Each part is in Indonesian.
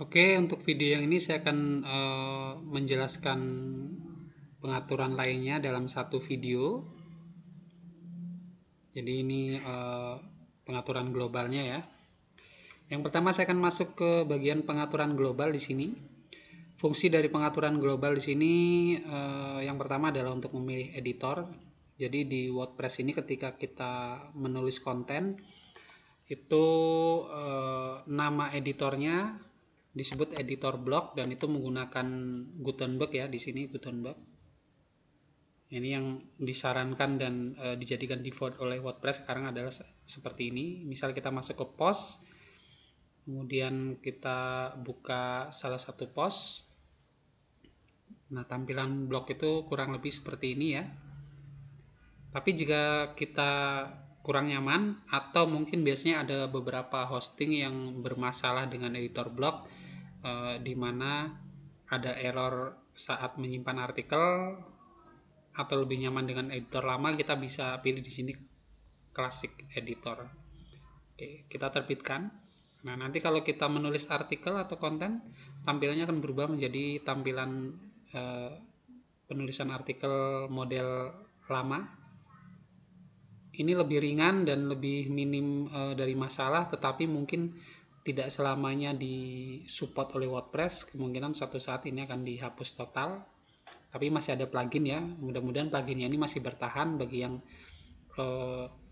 Oke, untuk video yang ini saya akan menjelaskan pengaturan lainnya dalam satu video. Jadi ini pengaturan globalnya ya. Yang pertama saya akan masuk ke bagian pengaturan global di sini. Fungsi dari pengaturan global di sini yang pertama adalah untuk memilih editor. Jadi di WordPress ini ketika kita menulis konten itu nama editornya disebut editor blog dan itu menggunakan Gutenberg ya, di sini Gutenberg. Ini yang disarankan dan dijadikan default oleh WordPress sekarang adalah seperti ini. Misal kita masuk ke post, kemudian kita buka salah satu post. Nah, tampilan blog itu kurang lebih seperti ini ya. Tapi jika kita kurang nyaman atau mungkin biasanya ada beberapa hosting yang bermasalah dengan editor blog, di mana ada error saat menyimpan artikel, atau lebih nyaman dengan editor lama, kita bisa pilih di sini classic editor. Oke, kita terbitkan. Nah, nanti kalau kita menulis artikel atau konten, tampilannya akan berubah menjadi tampilan penulisan artikel model lama. Ini lebih ringan dan lebih minim dari masalah, tetapi mungkin tidak selamanya disupport oleh WordPress. Kemungkinan suatu saat ini akan dihapus total. Tapi masih ada plugin ya, mudah-mudahan pluginnya ini masih bertahan bagi yang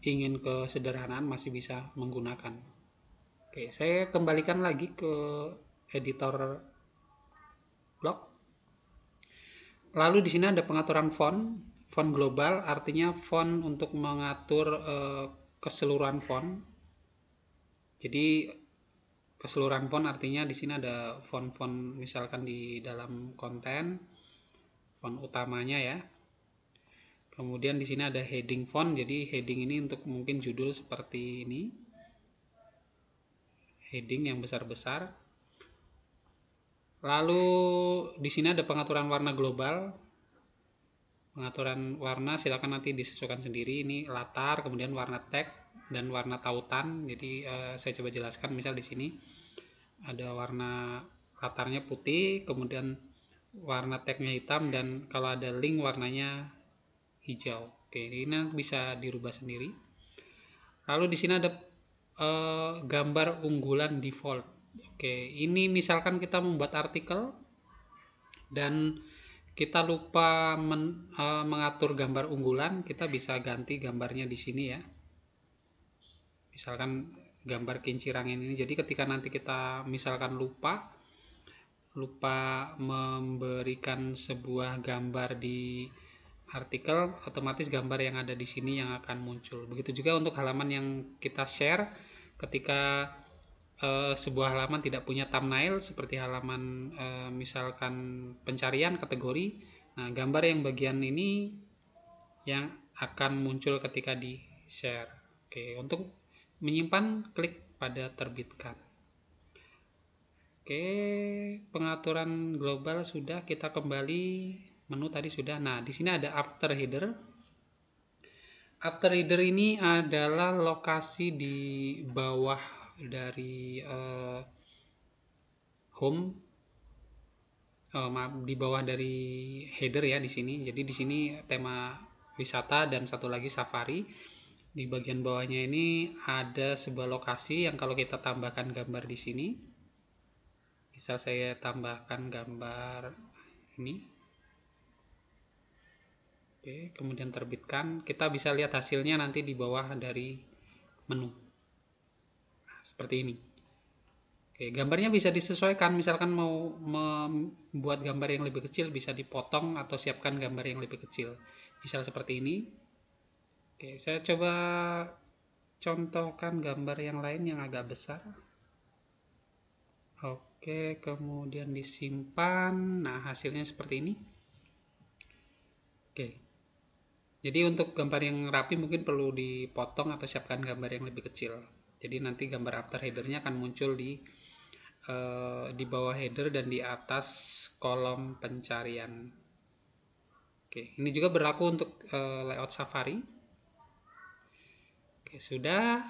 ingin kesederhanaan masih bisa menggunakan. Oke, saya kembalikan lagi ke editor blog. Lalu di sini ada pengaturan font, font global, artinya font untuk mengatur keseluruhan font. Jadi keseluruhan font artinya di sini ada font-font misalkan di dalam konten, font utamanya ya. Kemudian di sini ada heading font, jadi heading ini untuk mungkin judul seperti ini, heading yang besar-besar. Lalu di sini ada pengaturan warna global. Pengaturan warna silakan nanti disesuaikan sendiri. Ini latar, kemudian warna tag dan warna tautan. Jadi saya coba jelaskan. Misal di sini ada warna latarnya putih, kemudian warna tagnya hitam, dan kalau ada link warnanya hijau. Oke, ini bisa dirubah sendiri. Lalu di sini ada gambar unggulan default. Oke, ini misalkan kita membuat artikel dan kita lupa mengatur gambar unggulan, kita bisa ganti gambarnya di sini ya. Misalkan gambar kincir angin ini. Jadi ketika nanti kita misalkan lupa memberikan sebuah gambar di artikel, otomatis gambar yang ada di sini yang akan muncul. Begitu juga untuk halaman yang kita share, ketika sebuah halaman tidak punya thumbnail seperti halaman misalkan pencarian kategori, nah gambar yang bagian ini yang akan muncul ketika di share. Oke, untuk menyimpan klik pada terbitkan. Oke, pengaturan global sudah, kita kembali menu tadi sudah. Nah, di sini ada after header. After header ini adalah lokasi di bawah dari home, maaf, di bawah dari header ya di sini. Jadi di sini tema wisata dan satu lagi safari. Di bagian bawahnya ini ada sebuah lokasi yang kalau kita tambahkan gambar di sini, bisa saya tambahkan gambar ini. Oke, kemudian terbitkan. Kita bisa lihat hasilnya nanti di bawah dari menu. Nah, seperti ini. Oke, gambarnya bisa disesuaikan. Misalkan mau membuat gambar yang lebih kecil, bisa dipotong atau siapkan gambar yang lebih kecil. Misal seperti ini. Oke, saya coba contohkan gambar yang lain yang agak besar. Oke, kemudian disimpan. Nah, hasilnya seperti ini. Oke. Jadi untuk gambar yang rapi mungkin perlu dipotong atau siapkan gambar yang lebih kecil. Jadi nanti gambar after headernya akan muncul di bawah header dan di atas kolom pencarian. Oke, ini juga berlaku untuk layout Safari. Oke, sudah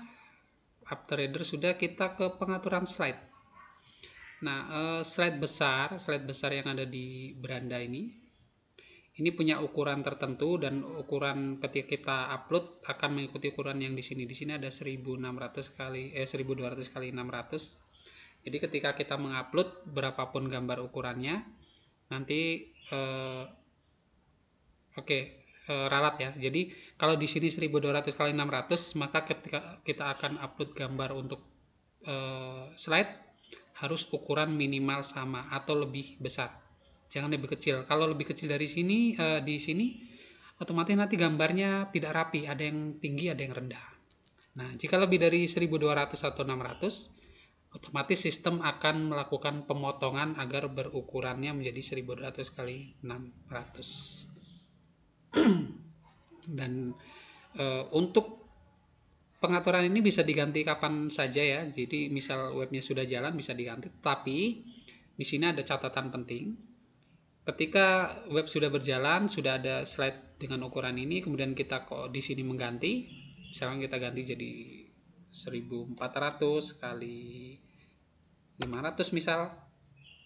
after header sudah, kita ke pengaturan slide. Nah, slide besar yang ada di beranda ini punya ukuran tertentu, dan ukuran ketika kita upload akan mengikuti ukuran yang di sini. Di sini ada 1600 kali 1200 kali 600. Jadi ketika kita mengupload berapapun gambar ukurannya, nanti ralat ya. Jadi kalau di sini 1200 kali 600, maka ketika kita akan upload gambar untuk slide harus ukuran minimal sama atau lebih besar. Jangan lebih kecil. Kalau lebih kecil dari sini di sini otomatis nanti gambarnya tidak rapi, ada yang tinggi, ada yang rendah. Nah, jika lebih dari 1200 atau 600, otomatis sistem akan melakukan pemotongan agar berukurannya menjadi 1200 kali 600. Dan untuk pengaturan ini bisa diganti kapan saja ya. Jadi misal webnya sudah jalan bisa diganti. Tapi di sini ada catatan penting. Ketika web sudah berjalan, sudah ada slide dengan ukuran ini, kemudian kita kok di sini mengganti, misalkan kita ganti jadi 1400 kali 500 misal,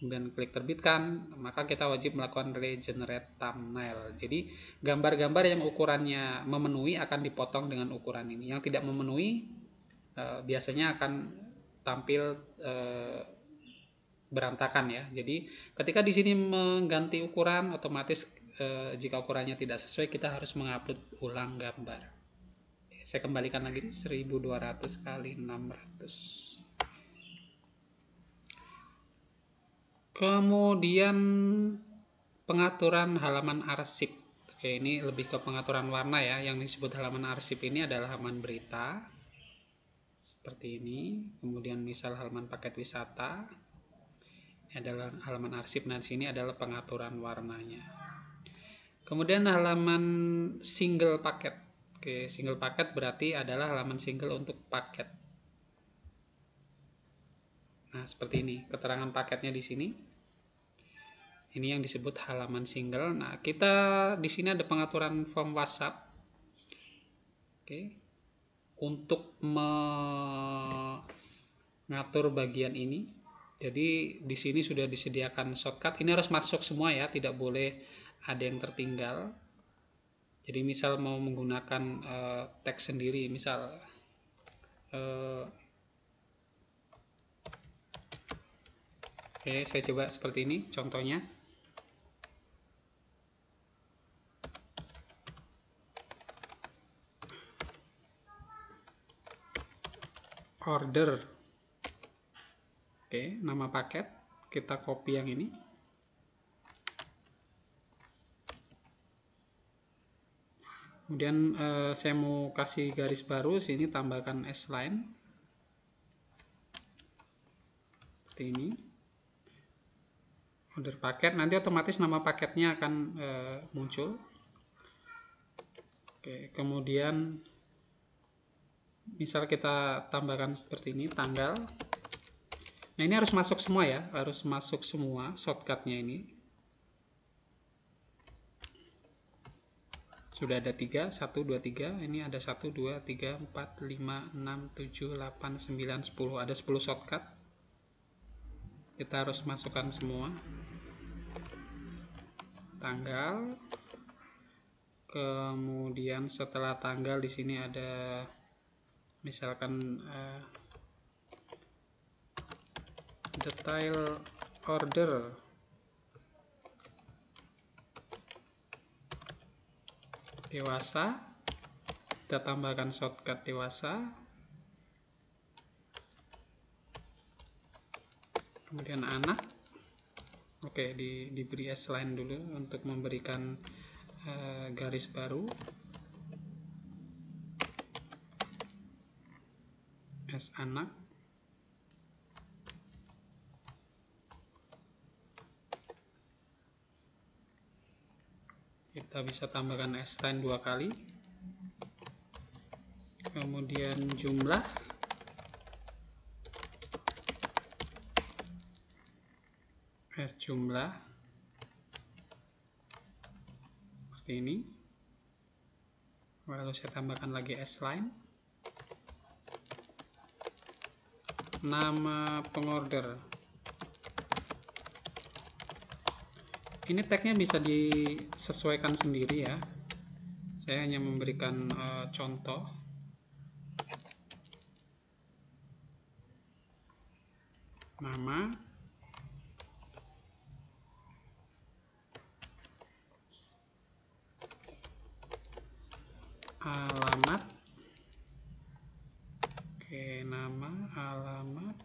kemudian klik terbitkan, maka kita wajib melakukan regenerate thumbnail. Jadi gambar-gambar yang ukurannya memenuhi akan dipotong dengan ukuran ini. Yang tidak memenuhi biasanya akan tampil berantakan ya. Jadi ketika di sini mengganti ukuran, otomatis jika ukurannya tidak sesuai, kita harus mengupload ulang gambar. Saya kembalikan lagi 1200 kali 600. Kemudian pengaturan halaman arsip. Oke, ini lebih ke pengaturan warna ya. Yang disebut halaman arsip ini adalah halaman berita seperti ini. Kemudian misal halaman paket wisata adalah halaman arsip. Nah, di sini adalah pengaturan warnanya. Kemudian halaman single paket. Oke, single paket berarti adalah halaman single untuk paket. Nah, seperti ini keterangan paketnya di sini. Ini yang disebut halaman single. Nah, kita di sini ada pengaturan form WhatsApp. Oke. Untuk mengatur bagian ini. Jadi di sini sudah disediakan shortcut. Ini harus masuk semua ya, tidak boleh ada yang tertinggal. Jadi misal mau menggunakan teks sendiri, misal oke, saya coba seperti ini contohnya. Order. Oke, nama paket kita copy yang ini. Kemudian saya mau kasih garis baru, sini tambahkan S-line seperti ini. Order paket, nanti otomatis nama paketnya akan muncul. Oke, kemudian misal kita tambahkan seperti ini, tanggal. Nah, ini harus masuk semua ya, harus masuk semua shortcutnya ini. Sudah ada 3, 1, 2, 3. Ini ada 1, 2, 3, 4, 5, 6, 7, 8, 9, 10. Ada 10 shortcut. Kita harus masukkan semua. Tanggal. Kemudian setelah tanggal di sini ada misalkan detail order. Dewasa, kita tambahkan shortcut dewasa. Kemudian anak. Oke, diberi S-line dulu untuk memberikan garis baru. S anak. Kita bisa tambahkan S-line 2 kali. Kemudian jumlah. S jumlah. Seperti ini. Lalu saya tambahkan lagi S-line. Nama pengorder. Ini tagnya bisa disesuaikan sendiri ya. Saya hanya memberikan contoh. Nama, alamat, oke, nama, alamat,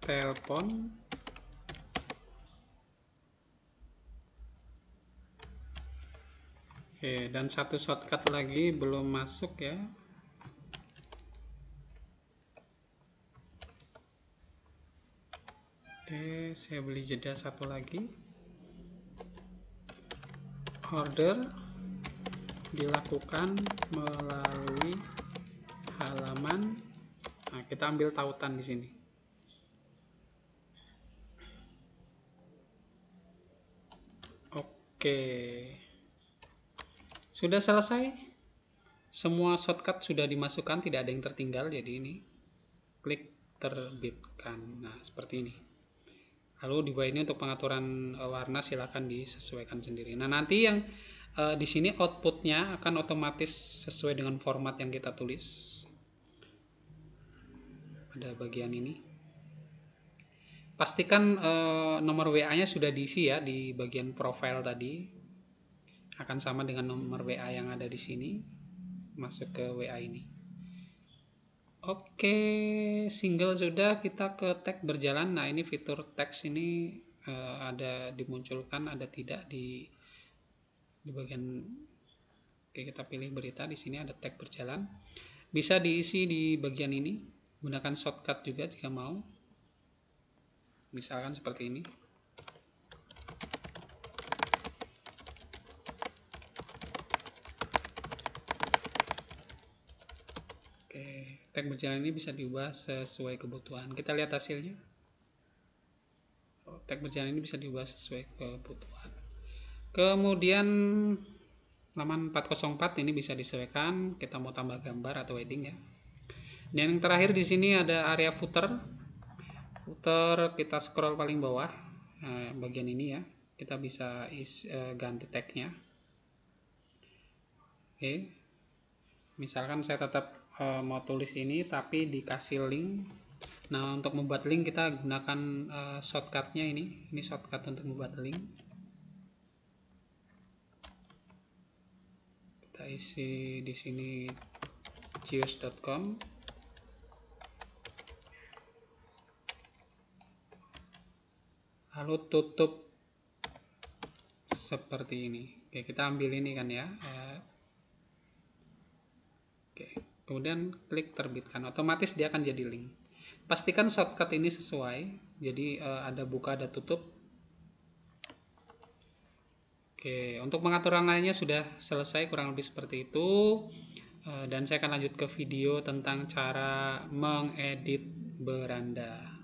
telepon, oke, dan satu shortcut lagi belum masuk ya. Oke, saya beli jeda satu lagi. Order dilakukan melalui halaman. Nah, kita ambil tautan di sini. Oke. Sudah selesai. Semua shortcut sudah dimasukkan, tidak ada yang tertinggal. Jadi ini klik terbitkan. Nah, seperti ini. Lalu di bawah ini untuk pengaturan warna silakan disesuaikan sendiri. Nah, nanti yang di sini outputnya akan otomatis sesuai dengan format yang kita tulis. Pada bagian ini. Pastikan nomor WA-nya sudah diisi ya di bagian profile tadi. Akan sama dengan nomor WA yang ada di sini. Masuk ke WA ini. Oke, single sudah, kita ke tag berjalan. Nah, ini fitur teks ini ada dimunculkan, ada tidak di bagian. Oke, kita pilih berita. Di sini ada tag berjalan. Bisa diisi di bagian ini. Gunakan shortcut juga jika mau. Misalkan seperti ini. Tag berjalan ini bisa diubah sesuai kebutuhan. Kita lihat hasilnya. Tag berjalan ini bisa diubah sesuai kebutuhan. Kemudian halaman 404 ini bisa disesuaikan. Kita mau tambah gambar atau heading ya. Dan yang terakhir di sini ada area footer. Footer kita scroll paling bawah, bagian ini ya. Kita bisa ganti tagnya. Oke. Misalkan saya tetap mau tulis ini tapi dikasih link. Nah, untuk membuat link kita gunakan shortcutnya ini shortcut untuk membuat link. Kita isi di sini cius.com. Lalu tutup seperti ini. Oke, kita ambil ini kan ya. Oke. Kemudian klik terbitkan, otomatis dia akan jadi link. Pastikan shortcut ini sesuai, jadi ada buka, ada tutup. Oke, untuk pengaturan lainnya sudah selesai, kurang lebih seperti itu. Dan saya akan lanjut ke video tentang cara mengedit beranda.